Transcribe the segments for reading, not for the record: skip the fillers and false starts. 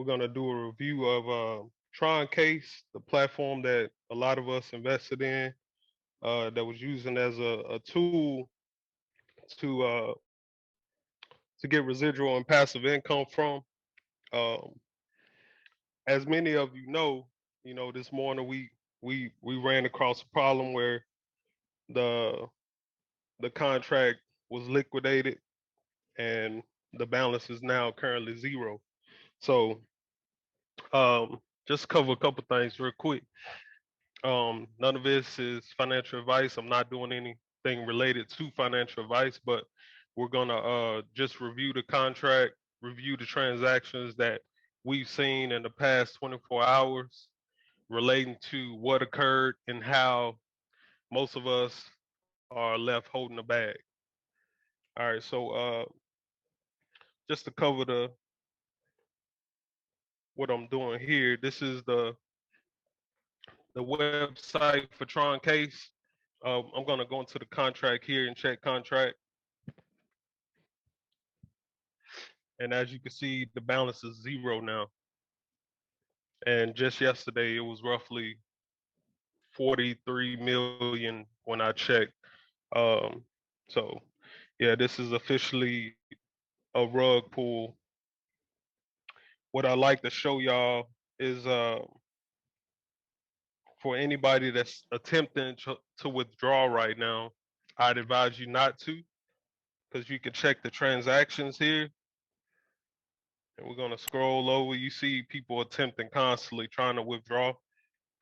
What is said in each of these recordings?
We're gonna do a review of Troncase, the platform that a lot of us invested in, that was using as a tool to uh, to get residual and passive income from. Um, as many of you know, this morning we ran across a problem where the the contract was liquidated and the balance is now currently zero. So just cover a couple things real quick. None of this is financial advice. I'm not doing anything related to financial advice, but we're gonna just review the contract, review the transactions that we've seen in the past 24 hours relating to what occurred and how most of us are left holding the bag. All right, so just to cover the what I'm doing here, this is the website for Troncase. I'm gonna go into the contract here and check contract. And as you can see, the balance is zero now. And just yesterday, it was roughly 43 million when I checked. Um, so, yeah, this is officially a rug pull. What I like to show y'all is for anybody that's attempting to withdraw right now, I'd advise you not to, because you can check the transactions here. And we're gonna scroll over. You see people attempting constantly trying to withdraw.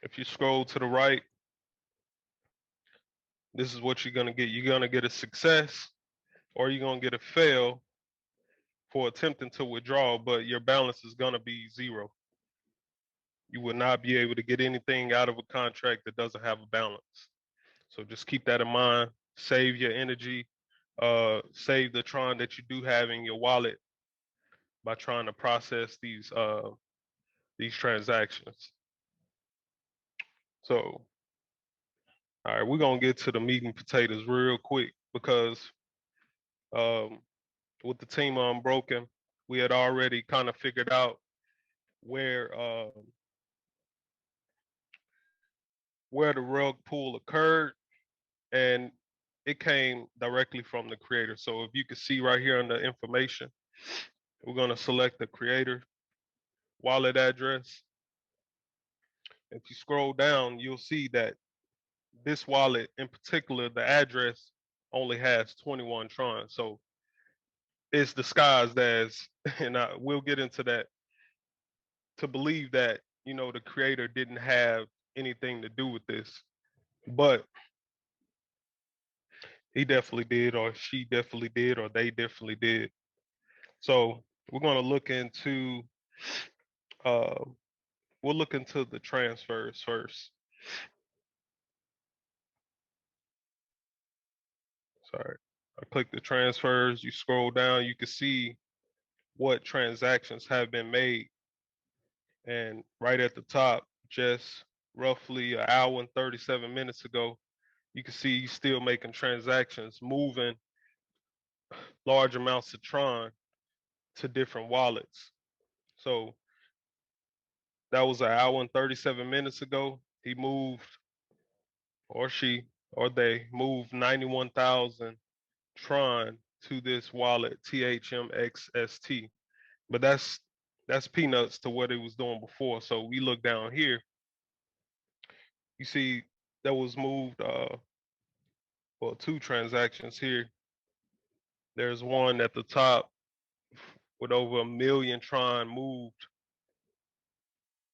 If you scroll to the right, this is what you're gonna get. You're gonna get a success or you're gonna get a fail for attempting to withdraw, but your balance is gonna be zero. You will not be able to get anything out of a contract that doesn't have a balance. So just keep that in mind. Save your energy. Save the Tron that you do have in your wallet by trying to process these transactions. So, all right, we're gonna get to the meat and potatoes real quick because um, with the team unbroken, we had already kind of figured out where where the rug pull occurred, and it came directly from the creator. So if you can see right here on the information, we're gonna select the creator wallet address. If you scroll down, you'll see that this wallet in particular, the address only has 21 Tron. So it's disguised as, and we'll get into that, to believe that, you know, the creator didn't have anything to do with this. But he definitely did, or she definitely did, or they definitely did. So we're going to look into, uh, we'll look into the transfers first. Sorry. I click the transfers. You scroll down, you can see what transactions have been made. And right at the top, just roughly an hour and 37 minutes ago, you can see he's still making transactions, moving large amounts of Tron to different wallets. So that was an hour and 37 minutes ago. He moved, or she, or they moved 91,000 Tron to this wallet, THMXST. But that's peanuts to what it was doing before. So we look down here, you see that was moved well, two transactions here. There's one at the top with over 1 million Tron moved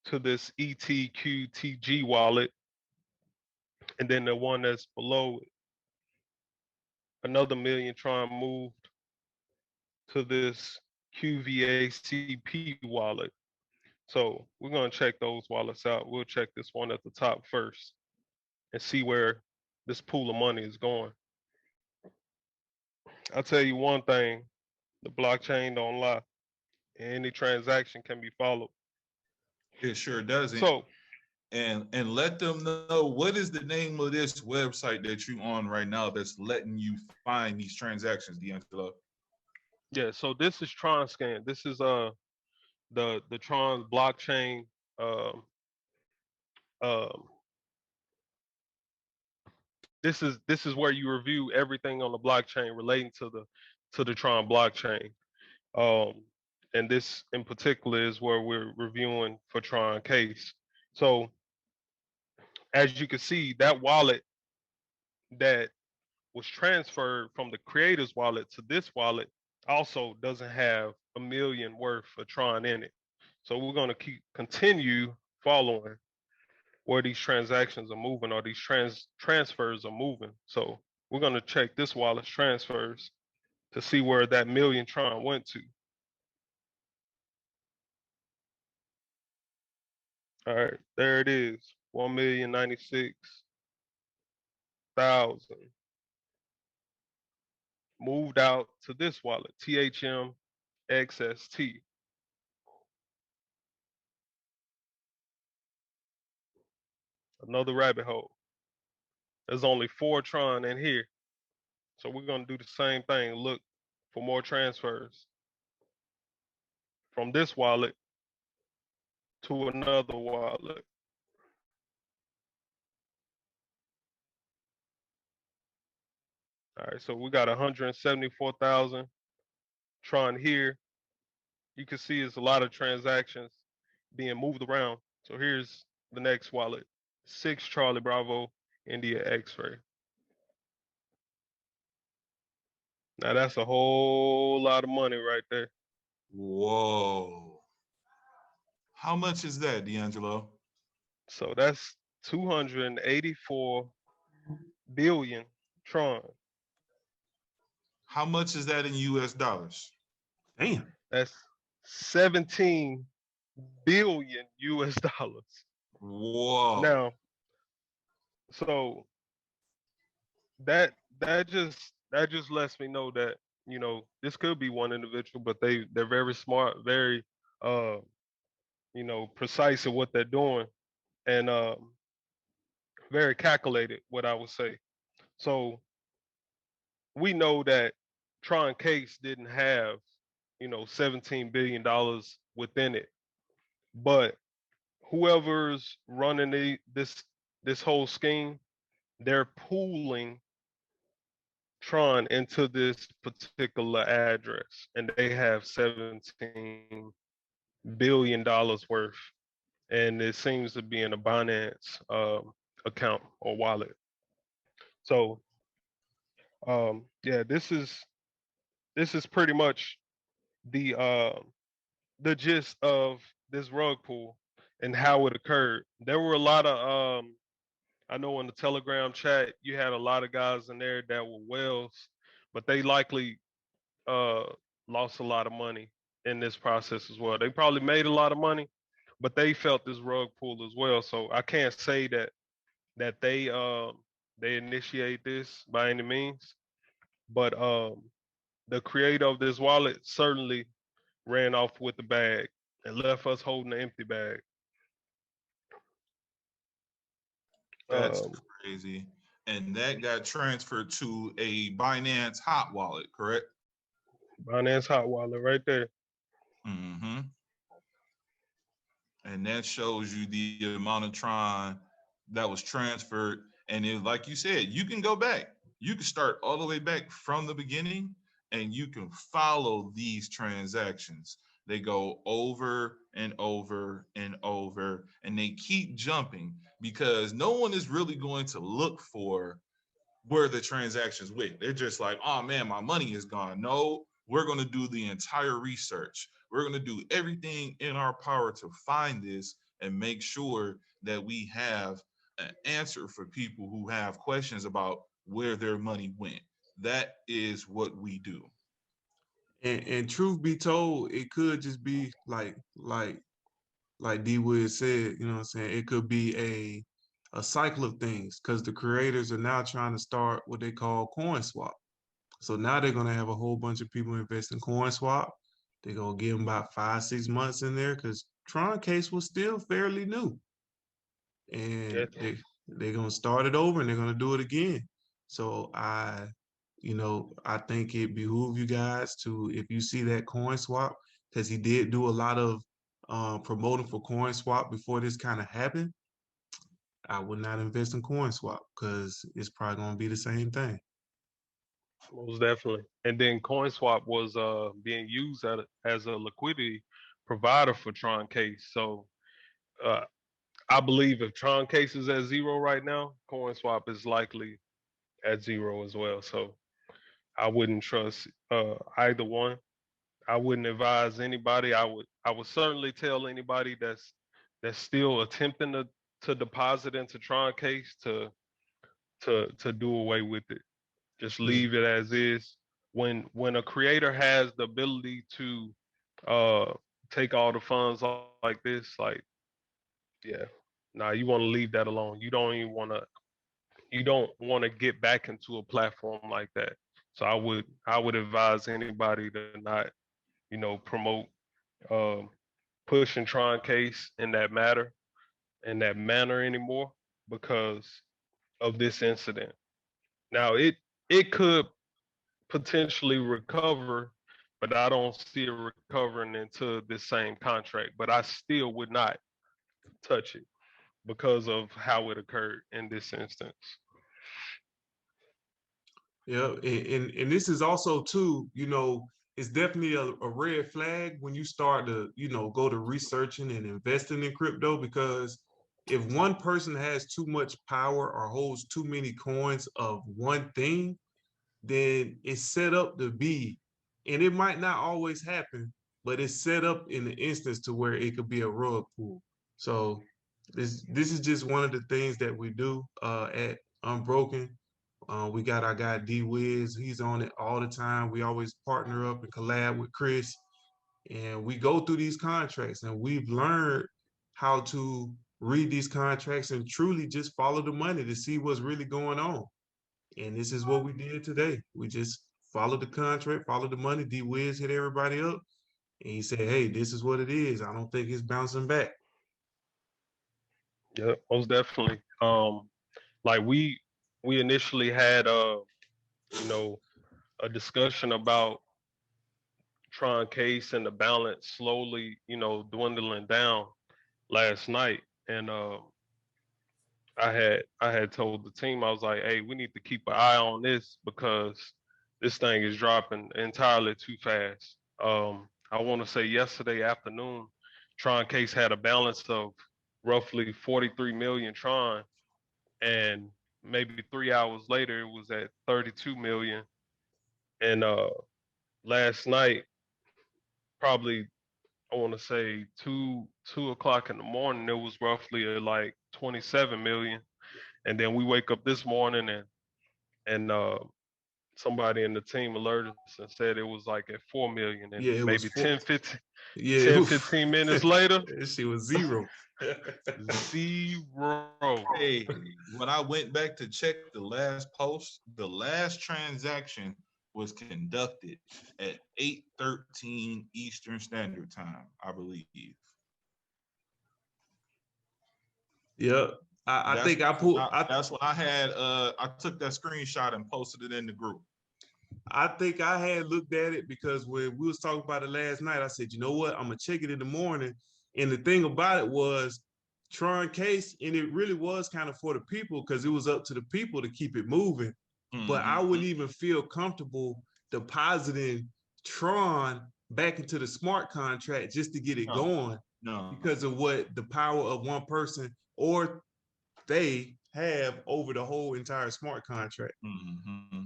to this ETQTG wallet. And then the one that's below it, another 1 million Tron moved to this QVACP wallet. So we're going to check those wallets out. We'll check this one at the top first and see where this pool of money is going. I'll tell you one thing, the blockchain don't lie. Any transaction can be followed. It sure doesn't. So, and let them know, what is the name of this website that you on right now that's letting you find these transactions, D'Angelo? yeah, so this is Tron Scan. This is the Tron blockchain. Um, um, this is where you review everything on the blockchain relating to the Tron blockchain. Um, and this in particular is where we're reviewing for Troncase. So as you can see, that wallet that was transferred from the creator's wallet to this wallet also doesn't have a million worth of Tron in it. So we're going to continue following where these transactions are moving or these transfers are moving. So we're going to check this wallet's transfers to see where that million Tron went to. All right, there it is, 1,096,000 moved out to this wallet, THM XST. Another rabbit hole. There's only 4 Tron in here. So we're going to do the same thing. Look for more transfers from this wallet to another wallet. All right, so we got 174,000 Tron here. You can see it's a lot of transactions being moved around. So here's the next wallet, 6 Charlie Bravo India X-ray. Now that's a whole lot of money right there. Whoa. How much is that, D'Angelo? So that's 284 billion Tron. How much is that in US dollars? Damn. That's 17 billion US dollars. Whoa. Now, so that just lets me know that, this could be one individual, but they're very smart, very uh precise in what they're doing, and very calculated, what I would say. So we know that Troncase didn't have, $17 billion within it, but whoever's running this whole scheme, they're pooling Tron into this particular address, and they have $17 billion worth, and it seems to be in a Binance account or wallet. So, yeah, this is pretty much the gist of this rug pull and how it occurred. There were a lot of I know in the Telegram chat you had a lot of guys in there that were whales, but they likely uh lost a lot of money in this process as well. They probably made a lot of money, but they felt this rug pull as well. So I can't say that they initiate this by any means, but the creator of this wallet certainly ran off with the bag and left us holding the empty bag. That's Um, crazy. And that got transferred to a Binance hot wallet, correct? Binance hot wallet right there. Mm-hmm. And that shows you the amount of Tron that was transferred. And it, like you said, you can go back. You can start all the way back from the beginning and you can follow these transactions. They go over and over and over and they keep jumping because no one is really going to look for where the transactions went. They're just like, oh man, my money is gone. No, we're going to do the entire research. We're going to do everything in our power to find this and make sure that we have an answer for people who have questions about where their money went. That is what we do. And truth be told, it could just be like D Wood said, you know what I'm saying? It could be a cycle of things because the creators are now trying to start what they call coin swap. So now they're gonna have a whole bunch of people invest in coin swap. They're gonna give them about 5, 6 months in there because Troncase was still fairly new. And Yes. they're gonna start it over and they're gonna do it again. So I think it behooves you guys to, if you see that coin swap, because he did do a lot of promoting for CoinSwap before this kind of happened, I would not invest in CoinSwap because it's probably going to be the same thing. Most definitely. And then CoinSwap was being used as a liquidity provider for Troncase. So uh, I believe if Troncase is at zero right now, CoinSwap is likely at zero as well. So I wouldn't trust either one. I wouldn't advise anybody. I would certainly tell anybody that's still attempting to deposit into Troncase to do away with it. Just Mm. leave it as is. When a creator has the ability to uh take all the funds like this, like yeah, nah, you want to leave that alone. You don't want to get back into a platform like that. So I would advise anybody to not, promote um push and Tron case in that manner anymore because of this incident. Now it could potentially recover, but I don't see it recovering into this same contract. But I still would not touch it because of how it occurred in this instance. Yeah, and this is also too, it's definitely a red flag when you start to, go to researching and investing in crypto because if one person has too much power or holds too many coins of one thing, then it's set up to be, and it might not always happen, but it's set up in the instance to where it could be a rug pull. So this is just one of the things that we do at Unbroken. We got our guy D Wiz. He's on it all the time. We always partner up and collab with Chris, and we go through these contracts, and we've learned how to read these contracts and truly just follow the money to see what's really going on. And this is what we did today. We just followed the contract, followed the money. D Wiz hit everybody up, and he said, "Hey, this is what it is. I don't think it's bouncing back." Yeah, most definitely. Like we initially had you know, a discussion about Tron case and the balance slowly, dwindling down last night. And I had told the team, I was like, hey, we need to keep an eye on this because this thing is dropping entirely too fast. I want to say yesterday afternoon, Tron case had a balance of roughly 43 million Tron, and maybe 3 hours later it was at 32 million. And last night, probably I want to say 2 o'clock in the morning, it was roughly like 27 million. And then we wake up this morning and somebody in the team alerted us and said it was like at 4 million, and Yeah, it was maybe four. 10, 15, Yeah, 10, 15 minutes later, that shit was zero. zero. Hey, when I went back to check the last post, the last transaction was conducted at 8:13 Eastern Standard Time, I believe. Yeah, I That's think I put that's when I had I took that screenshot and posted it in the group. I think I had looked at it because when we was talking about it last night, I said, you know what, I'm gonna check it in the morning. And the thing about it was Tron case, and it really was kind of for the people because it was up to the people to keep it moving. But I Mm-hmm. wouldn't even feel comfortable depositing Tron back into the smart contract just to get it No, going no. because of what the power of one person or they have over the whole entire smart contract. Mm-hmm.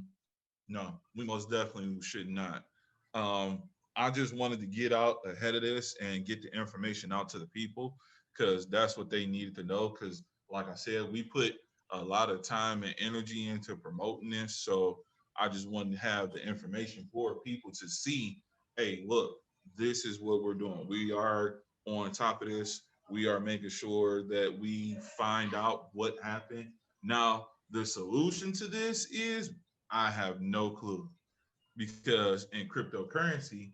No, we most definitely should not. I just wanted to get out ahead of this and get the information out to the people because that's what they needed to know. Because, like I said, we put a lot of time and energy into promoting this. So I just wanted to have the information for people to see, hey, look, this is what we're doing. We are on top of this. We are making sure that we find out what happened. Now, the solution to this is I have no clue because in cryptocurrency,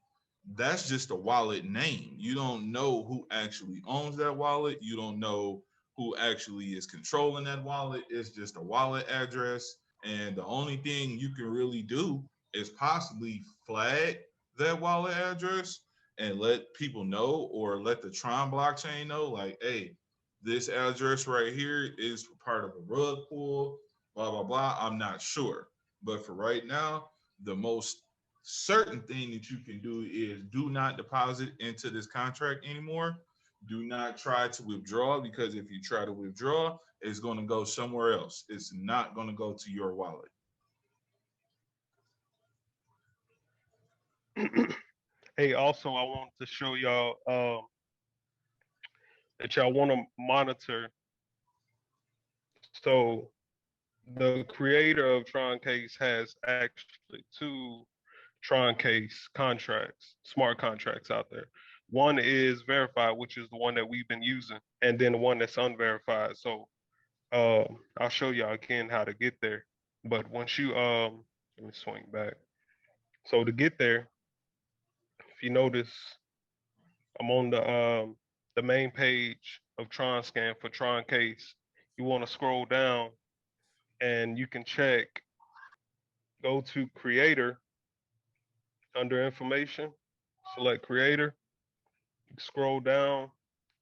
that's just a wallet name. You don't know who actually owns that wallet. You don't know who actually is controlling that wallet. It's just a wallet address. And the only thing you can really do is possibly flag that wallet address and let people know, or let the Tron blockchain know, like, hey, this address right here is part of a rug pull, blah, blah, blah. I'm not sure. But for right now, the most certain thing that you can do is do not deposit into this contract anymore. Do not try to withdraw, because if you try to withdraw, it's going to go somewhere else. It's not going to go to your wallet. Hey, also, I want to show y'all that y'all want to monitor. So the creator of Troncase has actually two Troncase contracts, smart contracts out there. One is verified, which is the one that we've been using, and then the one that's unverified. So I'll show y'all again how to get there. But once you let me swing back. So to get there, if you notice, I'm on the main page of TronScan for Troncase. You want to scroll down and you can check, go to creator under information, select creator, scroll down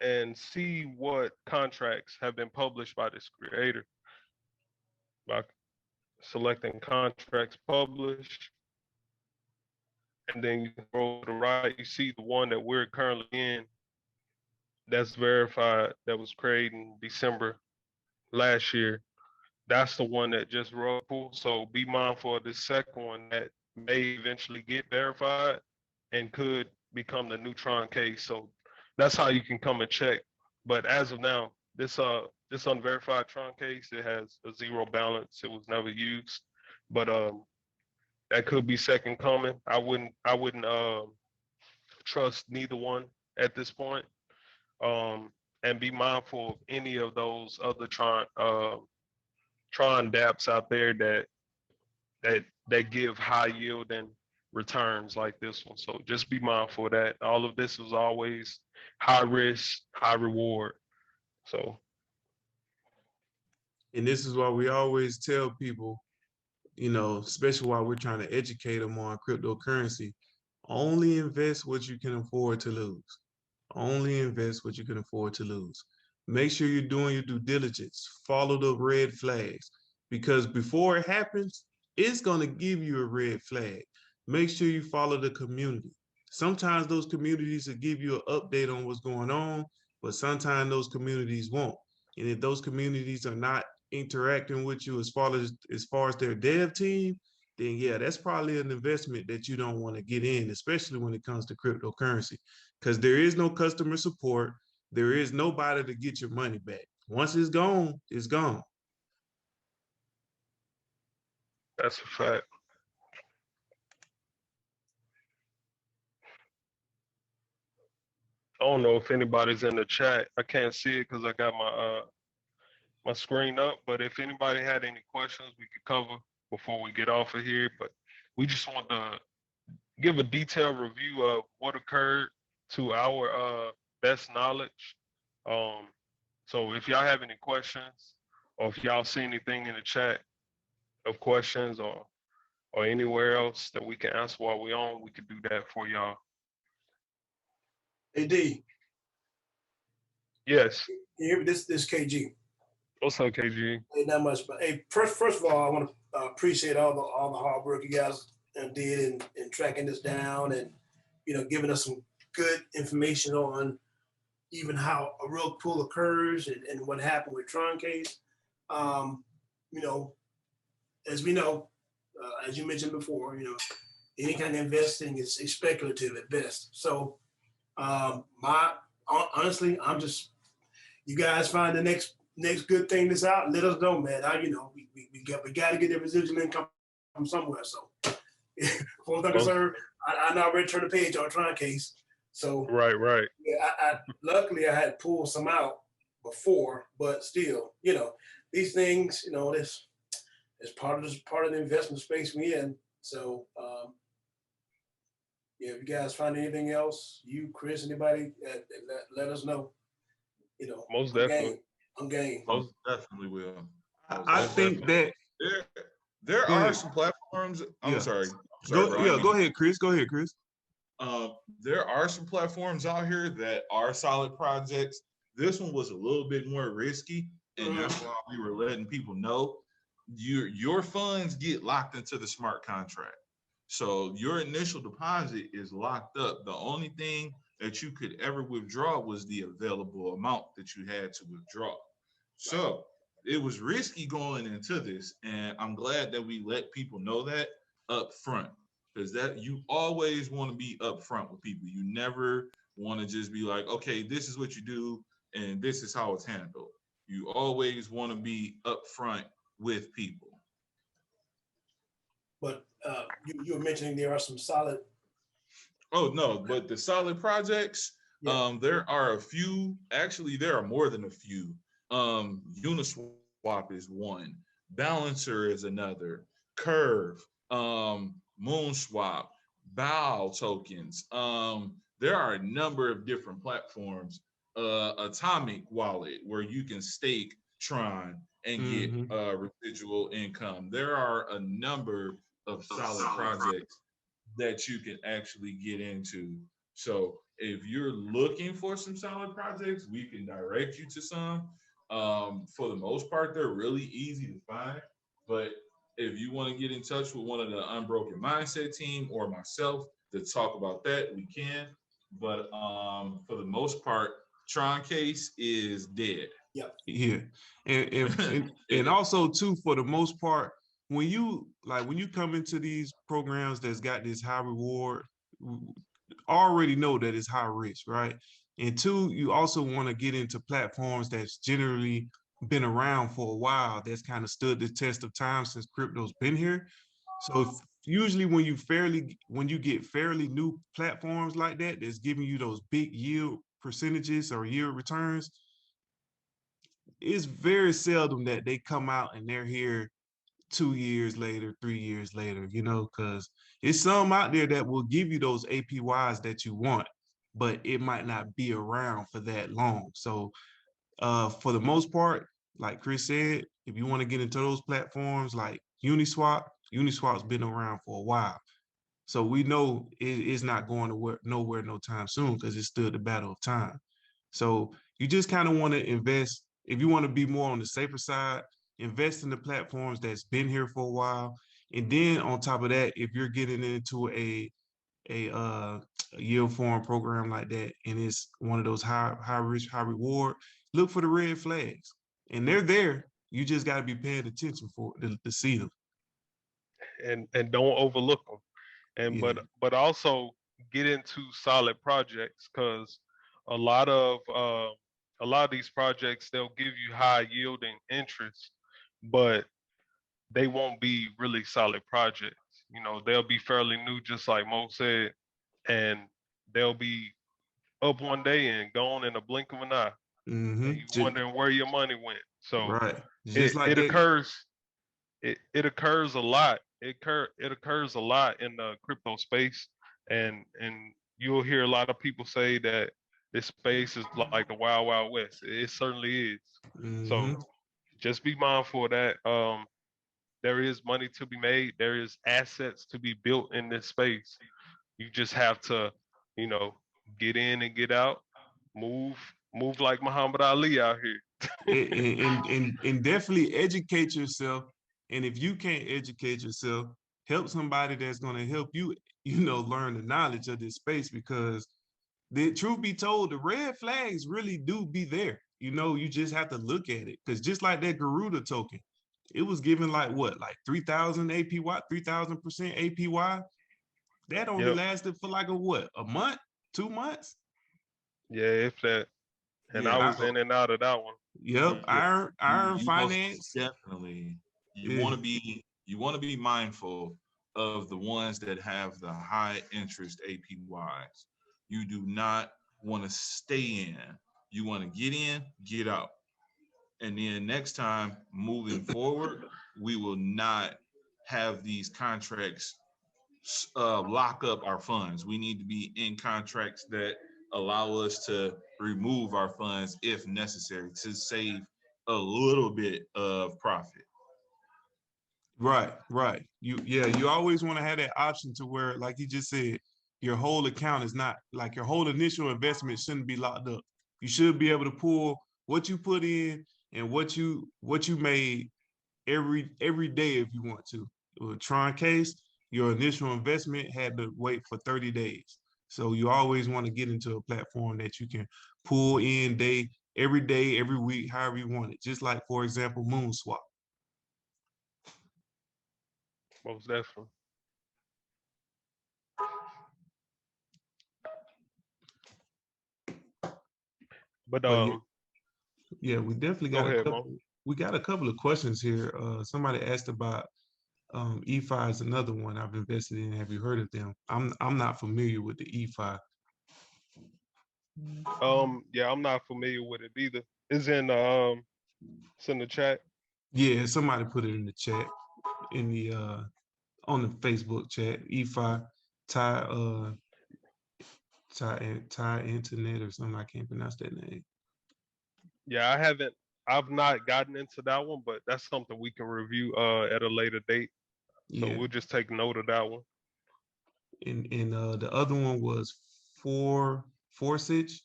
and see what contracts have been published by this creator. By selecting contracts published, and then you scroll to the right, you see the one that we're currently in that's verified, that was created in December last year. That's the one that just rug pulled. So be mindful of this second one that may eventually get verified and could become the neutron case. So that's how you can come and check. But as of now, this unverified Tron case, it has a zero balance. It was never used. But that could be second coming. I wouldn't trust neither one at this point. And be mindful of any of those other Tron dApps out there that give high yield and returns like this one. So just be mindful of that. All of this is always high risk, high reward. So And this is why we always tell people, you know, especially while we're trying to educate them on cryptocurrency, only invest what you can afford to lose. Only invest what you can afford to lose. Make sure you're doing your due diligence. Follow the red flags, because before it happens, it's going to give you a red flag. Make sure you follow the community. Sometimes those communities will give you an update on what's going on, but sometimes those communities won't. And if those communities are not interacting with you as far as their dev team, then yeah, that's probably an investment that you don't want to get in, especially when it comes to cryptocurrency, because there is no customer support. There is nobody to get your money back. Once it's gone, it's gone. that's a fact. I don't know if anybody's in the chat. I can't see it because I got my screen up. But if anybody had any questions, we could cover before we get off of here. But we just want to give a detailed review of what occurred to our best knowledge. Um, so if y'all have any questions, or if y'all see anything in the chat of questions, or anywhere else that we can answer while we on, we could do that for y'all. Hey D, Yes. you hear me? This KG. What's up, KG? Ain't not much, but hey, first of all, I want to appreciate all the hard work you guys did in tracking this down, and giving us some good information on even how a rug pull occurs, and what happened with Troncase. You know, as we know, as you mentioned before, any kind of investing is speculative at best. So, honestly, I'm just, you guys find the next good thing that's out. Let us know, man. We got to get the residual income from somewhere. So, for I'm concerned, I now ready to turn the page on Troncase. So, Right. yeah, I luckily I had pulled some out before, but still, these things, this is part of the investment space we in. So, yeah, if you guys find anything else, you, Chris, anybody, let us know. Most definitely. I'm game. Most definitely will. I think that there Go are ahead. some platforms. I'm Yeah. sorry. Go bro. ahead, Chris. Go ahead, Chris. There are some platforms out here that are solid projects. This one was a little bit more risky, and that's why we were letting people know your funds get locked into the smart contract. So your initial deposit is locked up. The only thing that you could ever withdraw was the available amount that you had to withdraw. So it was risky going into this, and I'm glad that we let people know that up front, because that you always want to be upfront with people. You never want to just be like, okay, this is what you do and this is how it's handled. You always want to be upfront with people. But you were mentioning there are some solid. Oh no, but the solid projects, there are a few. Actually, there are more than a few. Uniswap is one. Balancer is another. Curve, Moonswap, Bow tokens. There are a number of different platforms. Atomic Wallet, where you can stake Tron and get residual income. There are a number of solid projects that you can actually get into. So if you're looking for some solid projects, we can direct you to some. For the most part, they're really easy to find. But if you want to get in touch with one of the Unbroken Mindset team or myself to talk about that, we can. But for the most part, Troncase is dead. Yep. Yeah, and also too, for the most part, when you come into these programs that's got this high reward, already know that it's high risk, right? And two, you also want to get into platforms that's generally been around for a while, that's kind of stood the test of time since crypto's been here. So usually when you get fairly new platforms like that, that's giving you those big yield percentages or yield returns, it's very seldom that they come out and they're here 2 years later, 3 years later, because it's some out there that will give you those APYs that you want, but it might not be around for that long. So for the most part, like Chris said, if you want to get into those platforms like Uniswap's been around for a while. So we know it's not going nowhere no time soon because it stood the battle of time. So you just kind of want to invest. If you want to be more on the safer side, invest in the platforms that's been here for a while. And then on top of that, if you're getting into a yield farm program like that, and it's one of those high risk, high reward, look for the red flags. And they're there. You just got to be paying attention to see them. And don't overlook them. And Yeah. but also get into solid projects, because a lot of these projects, they'll give you high yielding interest, but they won't be really solid projects. They'll be fairly new, just like Mo said, and they'll be up one day and gone in a blink of an eye, and you wondering where your money went. So Right. it, Just like it that. occurs it occurs a lot. It occurs a lot in the crypto space, and you'll hear a lot of people say that this space is like the wild wild west. It certainly is. So just be mindful of that. There is money to be made. There is assets to be built in this space. You just have to, you know, get in and get out. Move, move like Muhammad Ali out here. And definitely educate yourself. And if you can't educate yourself, help somebody that's going to help you, learn the knowledge of this space, because the truth be told, the red flags really do be there. You just have to look at it. Because just like that Garuda token, it was given like what, like 3,000 APY, 3,000% APY. That only Yep. lasted for like a month, 2 months. Yeah, if that. And I Yeah, was so in and out of that one. Yep, yeah, iron you most finance. definitely Yeah. you want to be mindful of the ones that have the high interest APYs. You do not want to stay in. You want to get in, get out. And then next time moving forward, we will not have these contracts lock up our funds. We need to be in contracts that allow us to remove our funds if necessary to save a little bit of profit. Right. You always want to have that option to where, like you just said, your whole account is not like your whole initial investment shouldn't be locked up. You should be able to pull what you put in and what you made every day if you want to. With Troncase, your initial investment had to wait for 30 days. So you always want to get into a platform that you can pull in every day, every week, however you want it. Just like, for example, MoonSwap. Most definitely. But But yeah, we definitely go got ahead, Mo. we got a couple of questions here. Somebody asked about EFI is another one I've invested in. Have you heard of them? I'm not familiar with the EFI. Yeah, I'm not familiar with it either. It's in the chat. Yeah, somebody put it in the chat in the on the Facebook chat. EFI Thai internet or something. I can't pronounce that name. Yeah, I've not gotten into that one, but that's something we can review at a later date. So Yeah, we'll just take note of that one. and the other one was Forsage.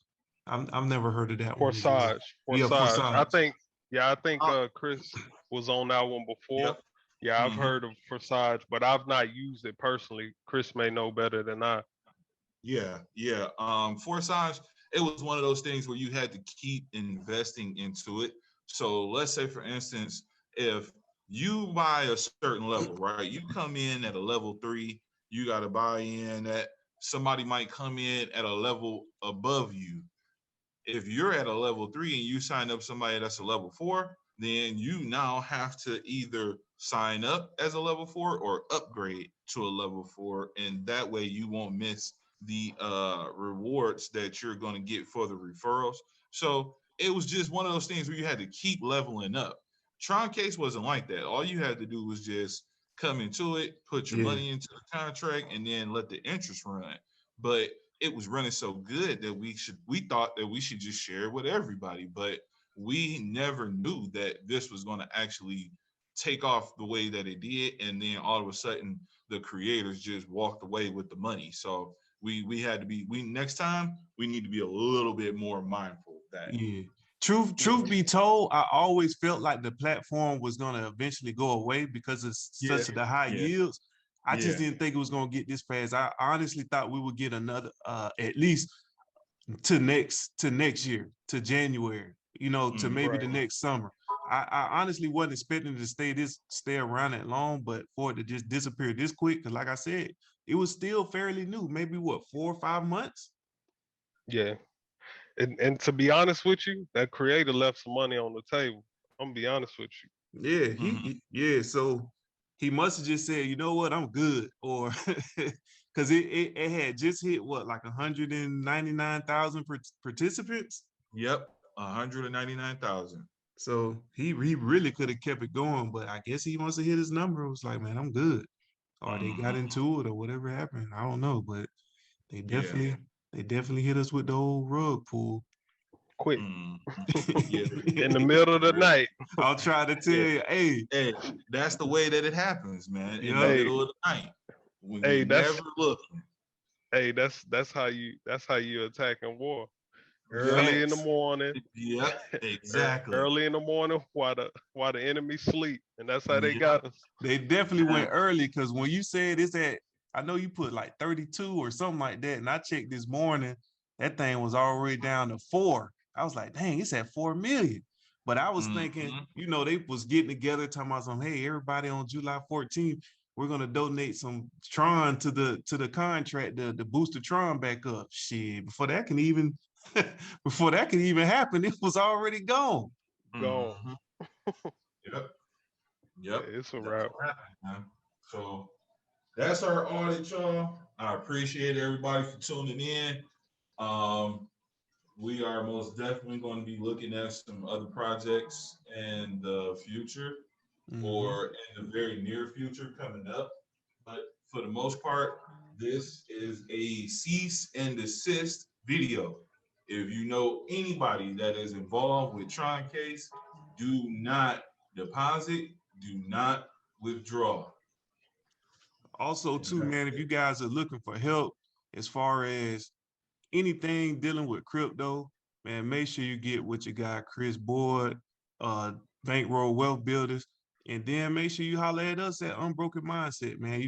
I've never heard of that one as well. Forsage. Yeah, Forsage. I Forsage. think Chris was on that one before. Yep. Yeah, I've heard of Forsage, but I've not used it personally. Chris may know better than I. Yeah, yeah. Forsage, it was one of those things where you had to keep investing into it. So let's say, for instance, if you buy a certain level, right? You come in at a level 3, you got to buy in at somebody might come in at a level above you. If you're at a level 3 and you sign up somebody that's a level 4, then you now have to either sign up as a level 4 or upgrade to a level 4, and that way you won't miss the rewards that you're going to get for the referrals. So it was just one of those things where you had to keep leveling up. Troncase wasn't like that. All you had to do was just come into it, put your Yeah. money into the contract, and then let the interest run. But it was running so good that we thought that we should just share it with everybody. But we never knew that this was going to actually take off the way that it did, and then all of a sudden the creators just walked away with the money. So we had to be next time we need to be a little bit more mindful of that. Yeah. Truth be told, I always felt like the platform was gonna eventually go away because of such the high yields. I just didn't think it was gonna get this fast. I honestly thought we would get another at least to next year, to January, to maybe the next summer. I honestly wasn't expecting it to stay around that long, but for it to just disappear this quick, because like I said, it was still fairly new, maybe what, 4 or 5 months? Yeah. And to be honest with you, that creator left some money on the table. I'm gonna be honest with you. Yeah, so he must have just said, you know what, I'm good, or because it had just hit what, like 199,000 participants. Yep, 199,000. So he really could have kept it going, but I guess he must have hit his number. It was like, man, I'm good, or they got into it, or whatever happened. I don't know, but they definitely hit us with the old rug pull. Quick. Yeah. In the middle of the night. I'll try to tell you, hey, that's the way that it happens, man. In the Yeah. middle of the night, when Hey, you never looking. Hey, that's how you attack in war. Early in the morning. Yeah, exactly. Early in the morning while the enemy sleep, and that's how they got us. They definitely went early, because when you said it's at, I know you put like 32 or something like that, and I checked this morning, that thing was already down to 4. I was like, dang, it's at 4 million. But I was thinking, they was getting together talking about some, hey, everybody on July 14th, we're gonna donate some Tron to the contract to boost the Tron back up. Shit, before that can even happen, it was already gone. Gone. Yep. Yeah, it's a wrap. So that's our audit, y'all. I appreciate everybody for tuning in. We are most definitely going to be looking at some other projects in the future or in the very near future coming up. But for the most part, this is a cease and desist video. If you know anybody that is involved with Troncase, do not deposit, do not withdraw. Also, too, man, if you guys are looking for help, as far as anything dealing with crypto, man, make sure you get with your guy Chris Boyd, Bankroll Wealth Builders, and then make sure you holler at us at Unbroken Mindset, man.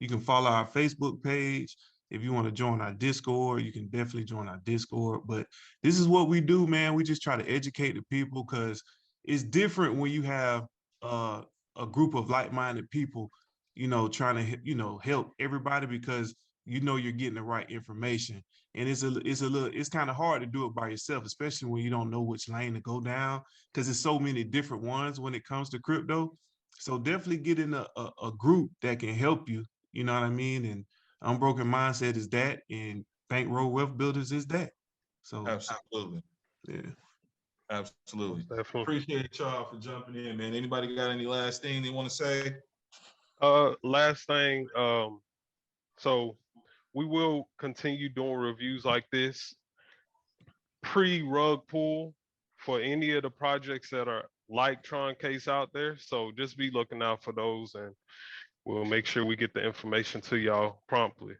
You can follow our Facebook page. If you want to join our Discord, you can definitely join our Discord. But this is what we do, man. We just try to educate the people because it's different when you have a group of like-minded people, trying to help everybody because you're getting the right information. And it's kind of hard to do it by yourself, especially when you don't know which lane to go down because there's so many different ones when it comes to crypto. So definitely get in a group that can help you. You know what I mean? And Unbroken Mindset is that, and Bankroll Wealth Builders is that. So Absolutely. yeah. Absolutely. Definitely. Appreciate y'all for jumping in, man. Anybody got any last thing they want to say? Last thing, so we will continue doing reviews like this pre-rug pull for any of the projects that are like Troncase out there. So just be looking out for those, and we'll make sure we get the information to y'all promptly.